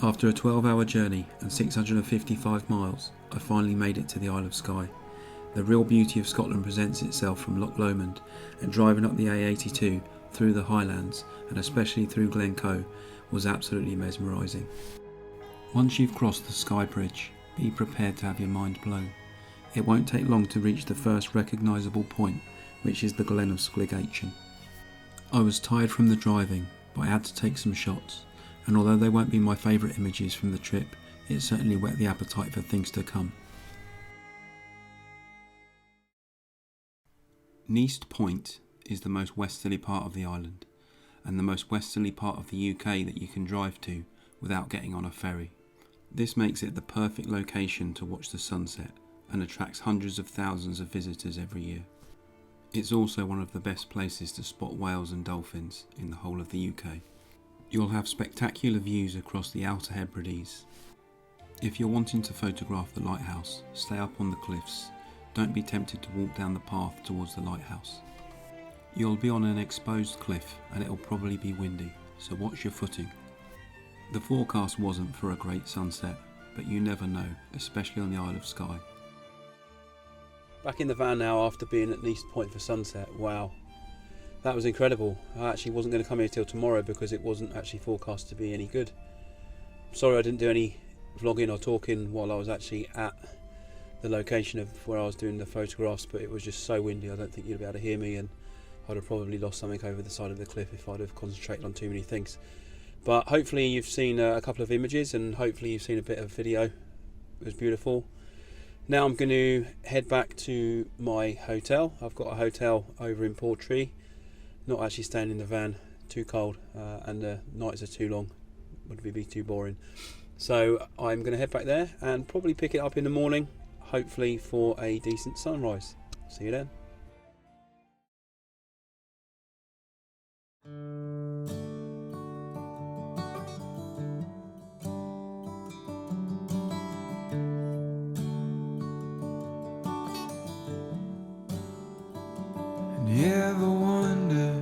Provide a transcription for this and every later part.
After a 12-hour journey and 655 miles, I finally made it to the Isle of Skye. The real beauty of Scotland presents itself from Loch Lomond, and driving up the A82 through the Highlands and especially through Glencoe was absolutely mesmerising. Once you've crossed the Skye Bridge, be prepared to have your mind blown. It won't take long to reach the first recognisable point, which is the Glen of Sligachan. I was tired from the driving, but I had to take some shots, and although they won't be my favourite images from the trip, it certainly whet the appetite for things to come. Neist Point is the most westerly part of the island, and the most westerly part of the UK that you can drive to without getting on a ferry. This makes it the perfect location to watch the sunset and attracts hundreds of thousands of visitors every year. It's also one of the best places to spot whales and dolphins in the whole of the UK. You'll have spectacular views across the Outer Hebrides. If you're wanting to photograph the lighthouse, stay up on the cliffs. Don't be tempted to walk down the path towards the lighthouse. You'll be on an exposed cliff and it'll probably be windy, so watch your footing. The forecast wasn't for a great sunset, but you never know, especially on the Isle of Skye. Back in the van now after being at Neist Point for sunset. Wow, that was incredible. I actually wasn't going to come here till tomorrow because it wasn't actually forecast to be any good. Sorry I didn't do any vlogging or talking while I was actually at the location of where I was doing the photographs, but it was just so windy I don't think you'd be able to hear me, and I'd have probably lost something over the side of the cliff if I'd have concentrated on too many things. But hopefully you've seen a couple of images, and hopefully you've seen a bit of video. It was beautiful. Now I'm going to head back to my hotel. I've got a hotel over in Portree. Not actually staying in the van, too cold, and the nights are too long, would be too boring. So I'm going to head back there and probably pick it up in the morning, hopefully for a decent sunrise. See you then. You ever wonder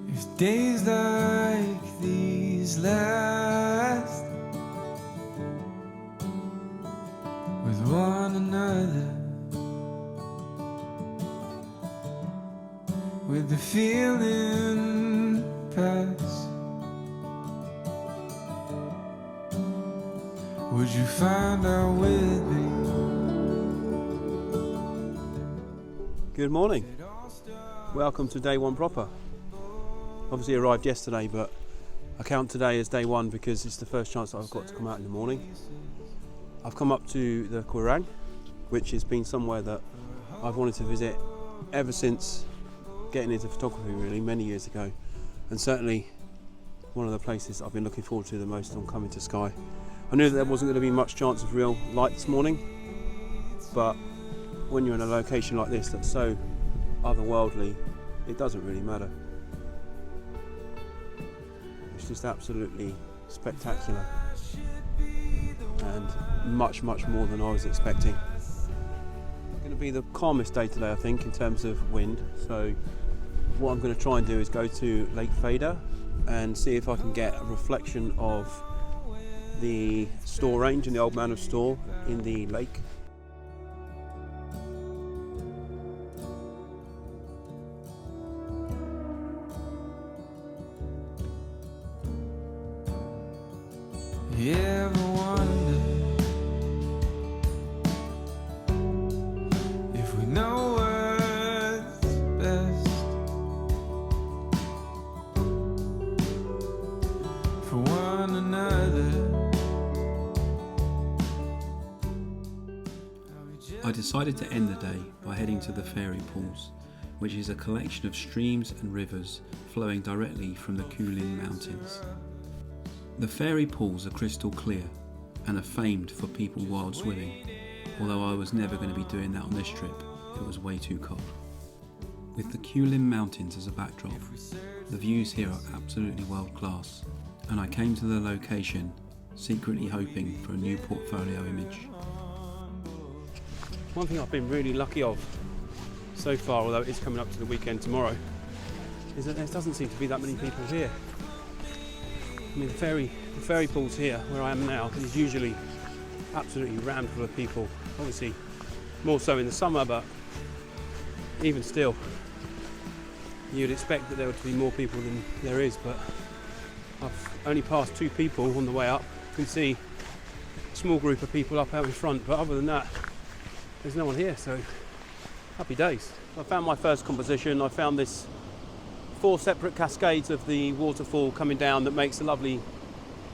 if days like these last with one another, with the feeling pass? Would you find out with me? Good morning. Welcome to day one proper. Obviously arrived yesterday, but I count today as day one because it's the first chance that I've got to come out in the morning. I've come up to the Quiraing, which has been somewhere that I've wanted to visit ever since getting into photography, really, many years ago, and certainly one of the places I've been looking forward to the most on coming to Skye. I knew that there wasn't going to be much chance of real light this morning, but when you're in a location like this that's so otherworldly, it doesn't really matter. It's just absolutely spectacular and much more than I was expecting. It's going to be the calmest day today, I think, in terms of wind. So what I'm going to try and do is go to Lake Fader and see if I can get a reflection of the Store range and the Old Man of Store in the lake. You ever wonder if we know what's best for one another? I decided to end the day by heading to the fairy pools, which is a collection of streams and rivers flowing directly from the Quiraing mountains. The fairy pools are crystal clear and are famed for people wild swimming, although I was never going to be doing that on this trip, it was way too cold. With the Quiraing mountains as a backdrop, the views here are absolutely world class, and I came to the location secretly hoping for a new portfolio image. One thing I've been really lucky of so far, although it is coming up to the weekend tomorrow, is that there doesn't seem to be that many people here. I mean, the ferry pools here, where I am now, is usually absolutely rammed full of people. Obviously, more so in the summer, but even still, you'd expect that there would be more people than there is. But I've only passed 2 people on the way up. You can see a small group of people up out in front, but other than that, there's no one here. So happy days. I found my first composition. I found this 4 separate cascades of the waterfall coming down that makes a lovely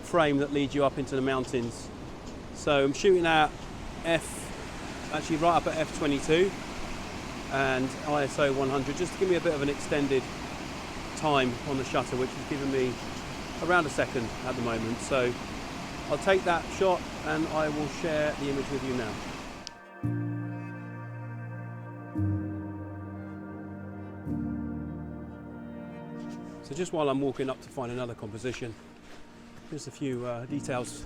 frame that leads you up into the mountains. So I'm shooting at actually right up at f22 and ISO 100, just to give me a bit of an extended time on the shutter, which is giving me around a second at the moment. So I'll take that shot and I will share the image with you now. So just while I'm walking up to find another composition, just a few details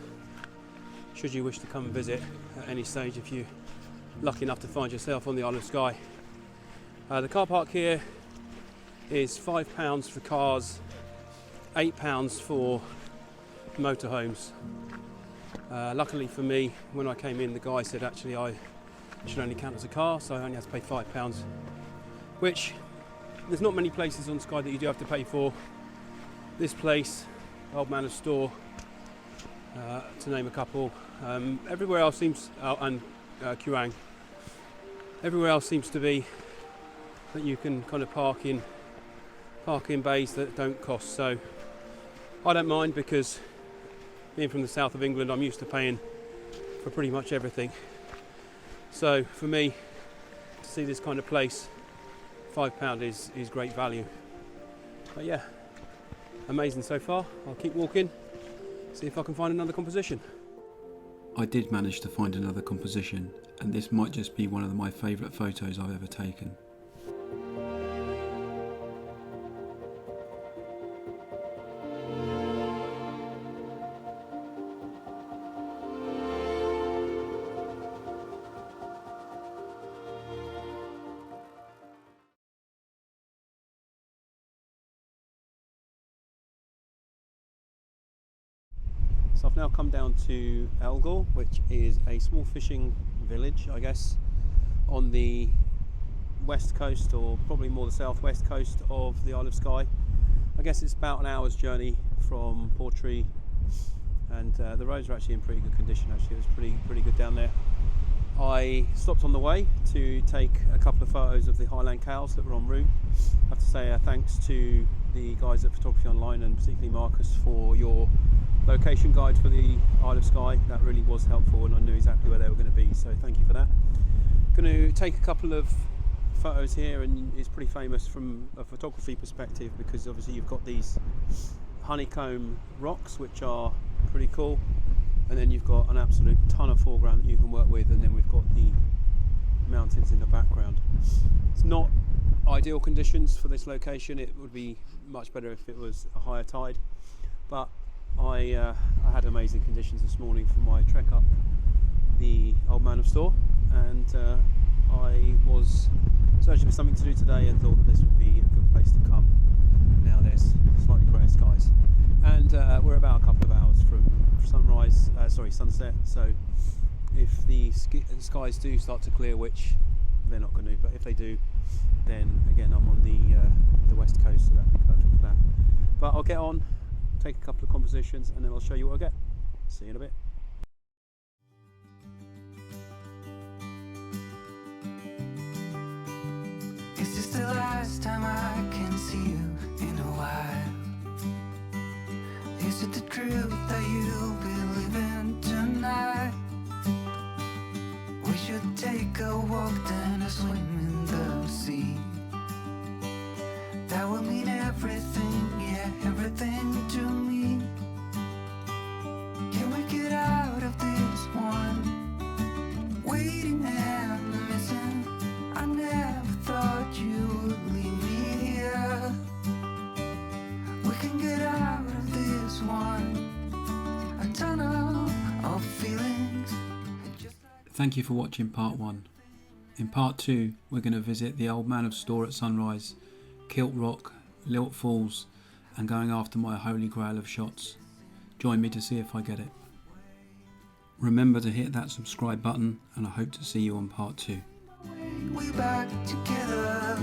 should you wish to come and visit at any stage if you're lucky enough to find yourself on the Isle of Skye. The car park here is £5 for cars, £8 for motorhomes. Luckily for me, when I came in, the guy said actually I should only count as a car, so I only had to pay £5, which there's not many places on Skye that you do have to pay for. This place, Old Man of Store, to name a couple. Everywhere else seems, and Quiraing, everywhere else seems to be that you can kind of park in bays that don't cost. So I don't mind, because being from the south of England, I'm used to paying for pretty much everything. So for me to see this kind of place, £5 is great value. But yeah, amazing so far. I'll keep walking, see if I can find another composition. I did manage to find another composition, and this might just be one of my favourite photos I've ever taken. So I've now come down to Elgol, which is a small fishing village, I guess, on the west coast, or probably more the southwest coast of the Isle of Skye. I guess it's about an hour's journey from Portree, and the roads are actually in pretty good condition. Actually, it was pretty good down there. I stopped on the way to take a couple of photos of the Highland cows that were en route. I have to say thanks to the guys at Photography Online, and particularly Marcus, for your location guide for the Isle of Skye. That really was helpful, and I knew exactly where they were going to be, so thank you for that. Going to take a couple of photos here, and it's pretty famous from a photography perspective because obviously you've got these honeycomb rocks, which are pretty cool, and then you've got an absolute ton of foreground that you can work with, and then we've got the mountains in the background. It's not ideal conditions for this location. It would be much better if it was a higher tide, but I had amazing conditions this morning for my trek up the Old Man of Store, and I was searching for something to do today and thought that this would be a good place to come. Now there's slightly grey skies, and we're about a couple of hours from sunset, so if the skies do start to clear, which they're not going to, but if they do, then again I'm on the west coast, so that'd be perfect for that. But I'll get on, take a couple of compositions, and then I'll show you what I get. See you in a bit. Is this the last time I can see you in a while? Is it the truth that you'll be living tonight? We should take a walk, then a swim in the sea. That will mean everything, yeah, everything to me. Can we get out of this one? Waiting and missing. I never thought you would leave me here. We can get out of this one. A tunnel of feelings. Thank you for watching part 1. In part 2, we're going to visit the Old Man of Store at sunrise, Kilt Rock, Lilt Falls, and going after my holy grail of shots, Join me to see if I get it. Remember to hit that subscribe button, and I hope to see you on part 2. We back together.